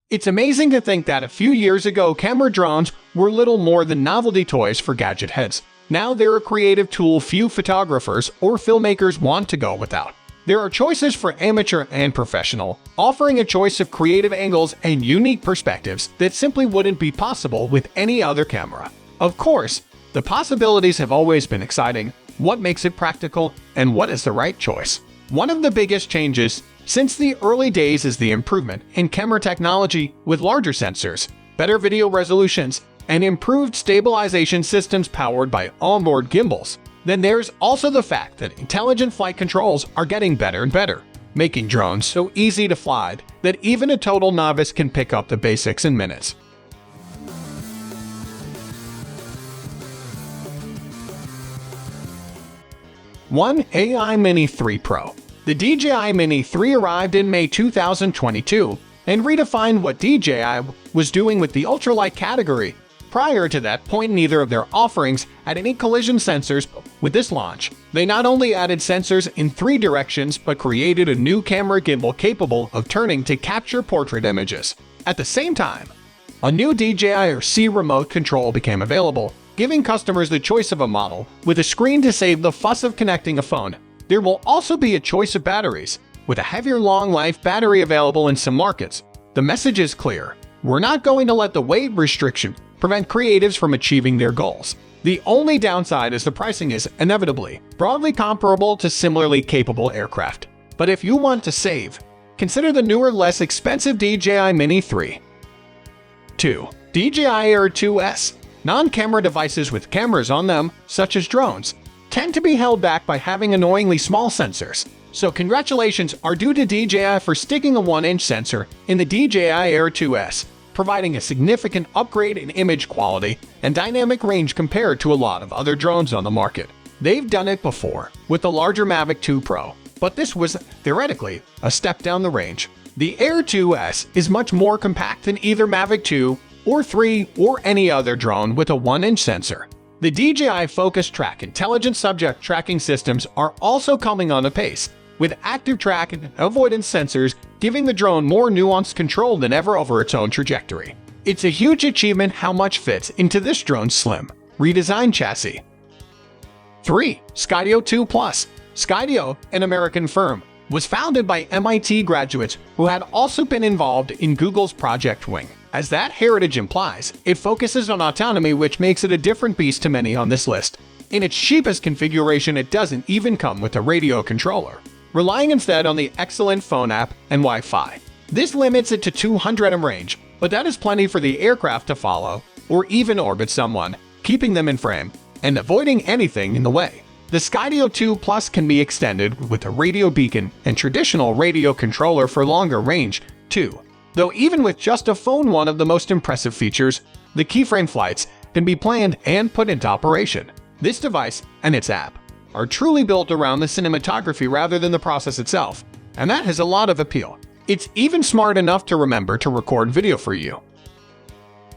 It's amazing to think that a few years ago camera drones were little more than novelty toys for gadget heads. Now they're a creative tool few photographers or filmmakers want to go without. There are choices for amateur and professional, offering a choice of creative angles and unique perspectives that simply wouldn't be possible with any other camera. Of course, the possibilities have always been exciting. What makes it practical, and what is the right choice? One of the biggest changes since the early days is the improvement in camera technology with larger sensors, better video resolutions, and improved stabilization systems powered by onboard gimbals. Then there's also the fact that intelligent flight controls are getting better and better, making drones so easy to fly that even a total novice can pick up the basics in minutes. 1. DJI Mini 3 Pro. The DJI Mini 3 arrived in May 2022 and redefined what DJI was doing with the ultralight category. Prior to that point, neither of their offerings had any collision sensors. With this launch, they not only added sensors in 3 directions but created a new camera gimbal capable of turning to capture portrait images. At the same time, a new DJI Air C remote control became available, giving customers the choice of a model with a screen to save the fuss of connecting a phone. There will also be a choice of batteries, with a heavier long-life battery available in some markets. The message is clear: we're not going to let the weight restriction prevent creatives from achieving their goals. The only downside is the pricing is inevitably broadly comparable to similarly capable aircraft. But if you want to save, consider the newer, less expensive DJI Mini 3. 2. DJI Air 2S. Non-camera devices with cameras on them, such as drones, tend to be held back by having annoyingly small sensors. So congratulations are due to DJI for sticking a 1-inch sensor in the DJI Air 2S, providing a significant upgrade in image quality and dynamic range compared to a lot of other drones on the market. They've done it before with the larger Mavic 2 Pro, but this was, theoretically, a step down the range. The Air 2S is much more compact than either Mavic 2 or 3 or any other drone with a 1-inch sensor. The DJI Focus Track intelligent subject tracking systems are also coming on apace, with active track and avoidance sensors giving the drone more nuanced control than ever over its own trajectory. It's a huge achievement how much fits into this drone's slim, redesigned chassis. 3. Skydio 2 Plus. Skydio, an American firm, was founded by MIT graduates who had also been involved in Google's Project Wing. As that heritage implies, it focuses on autonomy, which makes it a different beast to many on this list. In its cheapest configuration, it doesn't even come with a radio controller, relying instead on the excellent phone app and Wi-Fi. This limits it to 200 m range, but that is plenty for the aircraft to follow or even orbit someone, keeping them in frame and avoiding anything in the way. The Skydio 2 Plus can be extended with a radio beacon and traditional radio controller for longer range, too. Though even with just a phone, one of the most impressive features, the keyframe flights, can be planned and put into operation. This device and its app are truly built around the cinematography rather than the process itself, and that has a lot of appeal. It's even smart enough to remember to record video for you.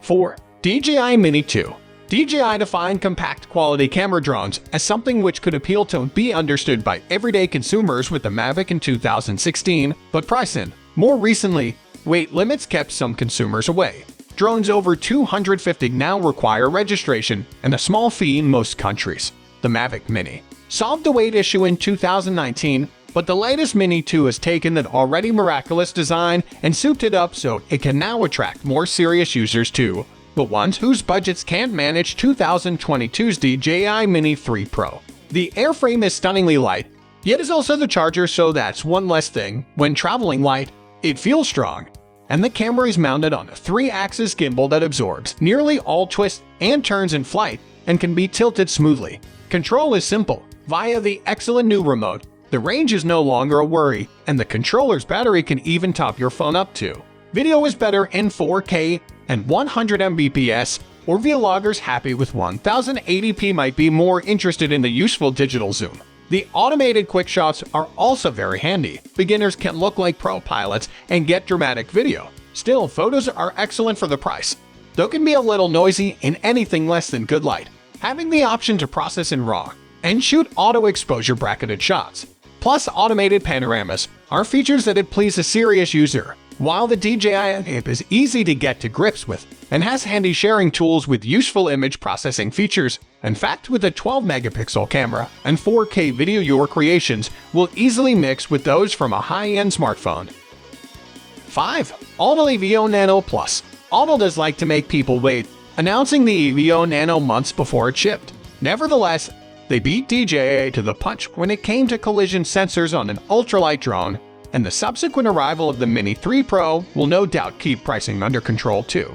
4. DJI Mini 2. DJI defined compact quality camera drones as something which could appeal to and be understood by everyday consumers with the Mavic in 2016, but pricing. More recently, weight limits kept some consumers away. Drones over 250 now require registration and a small fee in most countries. The Mavic Mini solved the weight issue in 2019, but the latest Mini 2 has taken that already miraculous design and souped it up so it can now attract more serious users too, but ones whose budgets can't manage 2022's DJI Mini 3 Pro. The airframe is stunningly light, yet is also the charger, so that's one less thing. When traveling light, it feels strong, and the camera is mounted on a 3-axis gimbal that absorbs nearly all twists and turns in flight and can be tilted smoothly. Control is simple via the excellent new remote. The range is no longer a worry, and the controller's battery can even top your phone up too. Video is better in 4K and 100 Mbps, or vloggers happy with 1080p might be more interested in the useful digital zoom. The automated quick shots are also very handy. Beginners can look like pro pilots and get dramatic video. Still, photos are excellent for the price, though can be a little noisy in anything less than good light. Having the option to process in RAW and shoot auto exposure bracketed shots, plus automated panoramas, are features that would please a serious user While the DJI Air is easy to get to grips with and has handy sharing tools with useful image processing features, in fact, with a 12-megapixel camera and 4K video, your creations will easily mix with those from a high-end smartphone. 5. Autel EVO Nano Plus. Autel does like to make people wait, announcing the EVO Nano months before it shipped. Nevertheless, they beat DJI to the punch when it came to collision sensors on an ultralight drone, and the subsequent arrival of the Mini 3 Pro will no doubt keep pricing under control too.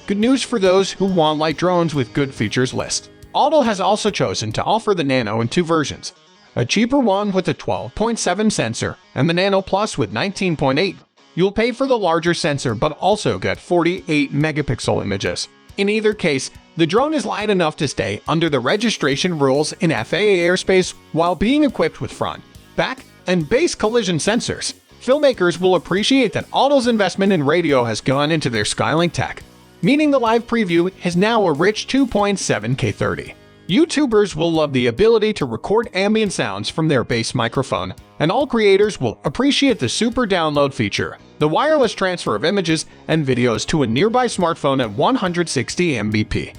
Good news for those who want light drones with good features list. Autel has also chosen to offer the Nano in two versions, a cheaper one with a 12.7 sensor and the Nano Plus with 19.8. You'll pay for the larger sensor but also get 48 megapixel images. In either case, the drone is light enough to stay under the registration rules in FAA airspace while being equipped with front, back, and base collision sensors. Filmmakers will appreciate that Autel's investment in radio has gone into their Skylink tech, meaning the live preview is now a rich 2.7K 30. YouTubers will love the ability to record ambient sounds from their base microphone, and all creators will appreciate the super download feature, the wireless transfer of images and videos to a nearby smartphone at 160 Mbps.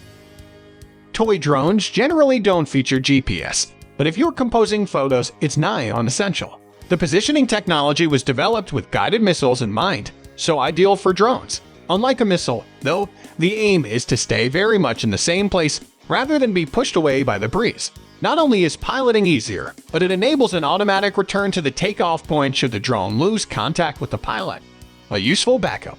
Toy drones generally don't feature GPS, but if you're composing photos, it's nigh on essential. The positioning technology was developed with guided missiles in mind, so ideal for drones. Unlike a missile, though, the aim is to stay very much in the same place rather than be pushed away by the breeze. Not only is piloting easier, but it enables an automatic return to the takeoff point should the drone lose contact with the pilot. A useful backup.